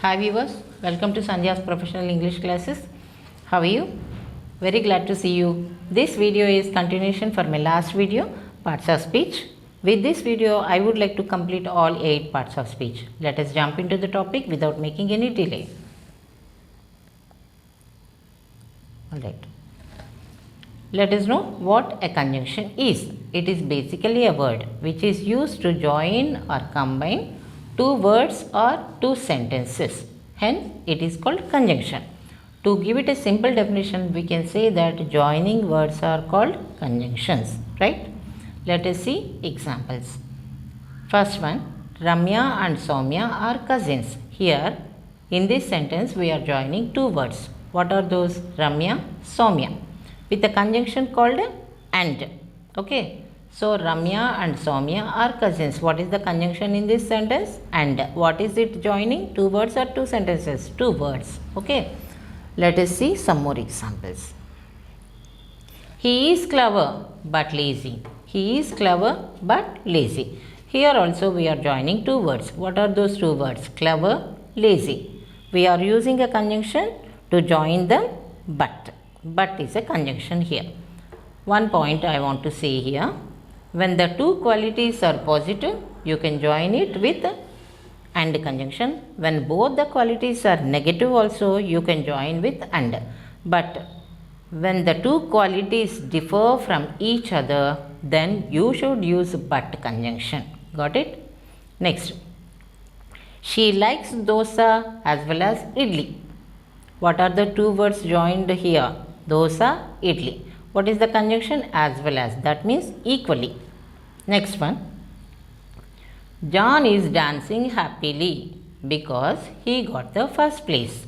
Hi viewers, welcome to Sandhya's professional English classes. How are you? Very glad to see you. This video is continuation for my last video, parts of speech. With this video, I would like to complete all 8 parts of speech. Let us jump into the topic without making any delay. Alright. Let us know what a conjunction is. It is basically a word which is used to join or combine two words or two sentences. Hence, it is called conjunction. To give it a simple definition, we can say that joining words are called conjunctions, right? Let us see examples. First one, Ramya and Soumya are cousins. Here, in this sentence, we are joining two words. What are those? Ramya, Soumya, with a conjunction called and. Okay. So, Ramya and Soumya are cousins. What is the conjunction in this sentence? And. What is it joining? Two words or two sentences? Two words. Okay. Let us see some more examples. He is clever but lazy. He is clever but lazy. Here also we are joining two words. What are those two words? Clever, lazy. We are using a conjunction to join them but. But is a conjunction here. One point I want to say here. When the two qualities are positive, you can join it with and conjunction. When both the qualities are negative also, you can join with and. But when the two qualities differ from each other, then you should use but conjunction. Got it? Next. She likes dosa as well as idli. What are the two words joined here? Dosa, idli. What is the conjunction? As well as. That means equally. Next one. John is dancing happily because he got the first place.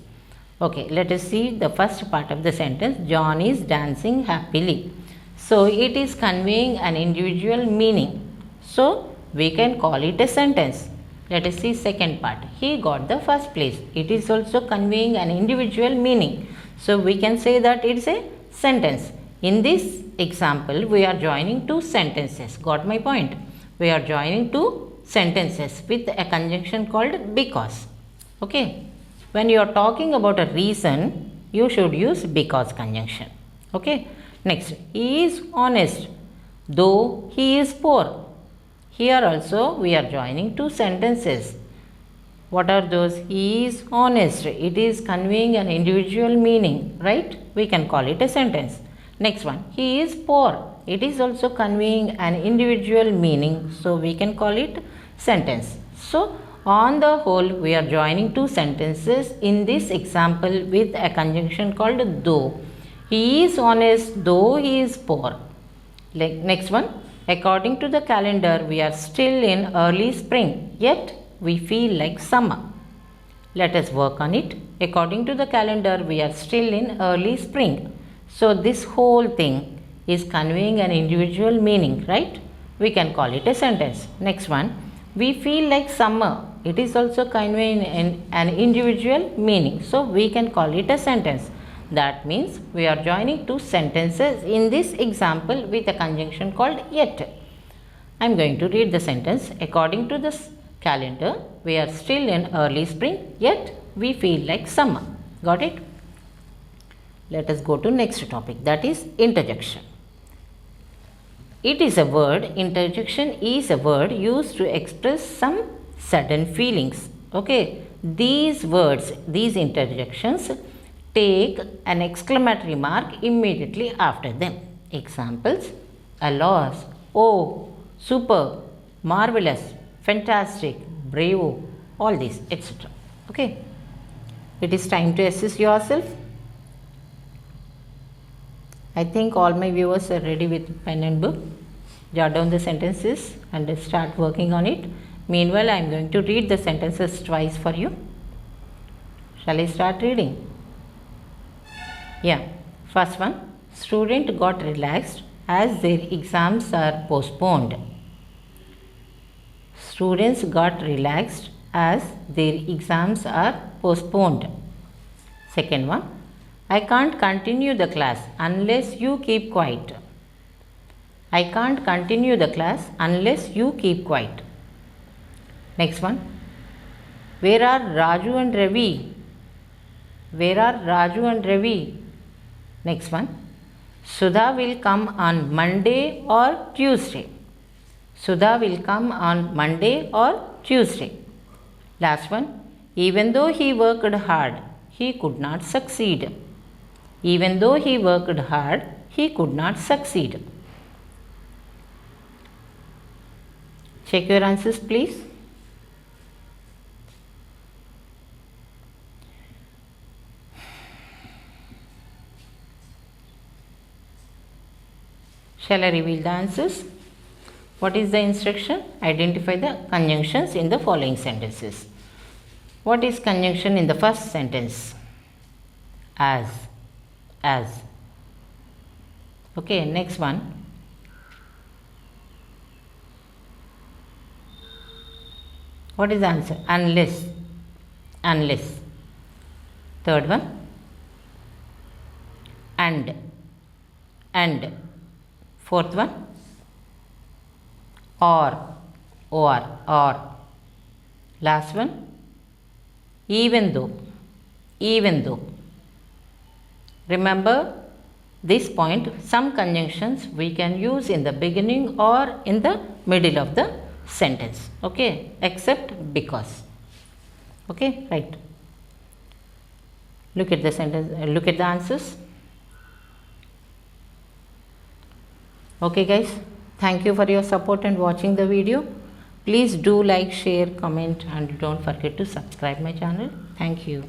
Okay, let us see the first part of the sentence. John is dancing happily. So, it is conveying an individual meaning. So, we can call it a sentence. Let us see second part. He got the first place. It is also conveying an individual meaning. So, we can say that it is a sentence. In this example, we are joining two sentences. Got my point? We are joining two sentences with a conjunction called because. Okay. When you are talking about a reason, you should use because conjunction. Okay. Next, he is honest, though he is poor. Here also, we are joining two sentences. What are those? He is honest. It is conveying an individual meaning, right? We can call it a sentence. Next one, he is poor. It is also conveying an individual meaning, so we can call it sentence. So, on the whole, we are joining two sentences in this example with a conjunction called though. He is honest, though he is poor. Next one, according to the calendar, we are still in early spring, yet we feel like summer. Let us work on it. According to the calendar, we are still in early spring. So, this whole thing is conveying an individual meaning, right? We can call it a sentence. Next one, we feel like summer. It is also conveying an individual meaning. So, we can call it a sentence. That means we are joining two sentences in this example with a conjunction called yet. I am going to read the sentence. According to this calendar, we are still in early spring, yet we feel like summer. Got it? Let us go to next topic, that is interjection. It is a word, interjection is a word used to express some sudden feelings. Okay, these words, these interjections take an exclamatory mark immediately after them. Examples, a loss, oh, super, marvelous, fantastic, bravo, all these, etc. Okay, it is time to assess yourself. I think all my viewers are ready with pen and book. Jot down the sentences and start working on it. Meanwhile, I am going to read the sentences twice for you. Shall I start reading? Yeah. First one. Student got relaxed as their exams are postponed. Students got relaxed as their exams are postponed. Second one. I can't continue the class unless you keep quiet. I can't continue the class unless you keep quiet. Next one. Where are Raju and Ravi? Where are Raju and Ravi? Next one. Sudha will come on Monday or Tuesday. Sudha will come on Monday or Tuesday. Last one. Even though he worked hard, he could not succeed. Even though he worked hard, he could not succeed. Check your answers, please. Shall I reveal the answers? What is the instruction? Identify the conjunctions in the following sentences. What is conjunction in the first sentence? As. As. Okay, next one. What is the answer? Unless. Unless. Third one. And. And. Fourth one. Or. Or. Last one. Even though. Even though. Remember this point, some conjunctions we can use in the beginning or in the middle of the sentence. Okay, except because. Okay, right. Look at the sentence, look at the answers. Okay guys, thank you for your support and watching the video. Please do like, share, comment and don't forget to subscribe my channel. Thank you.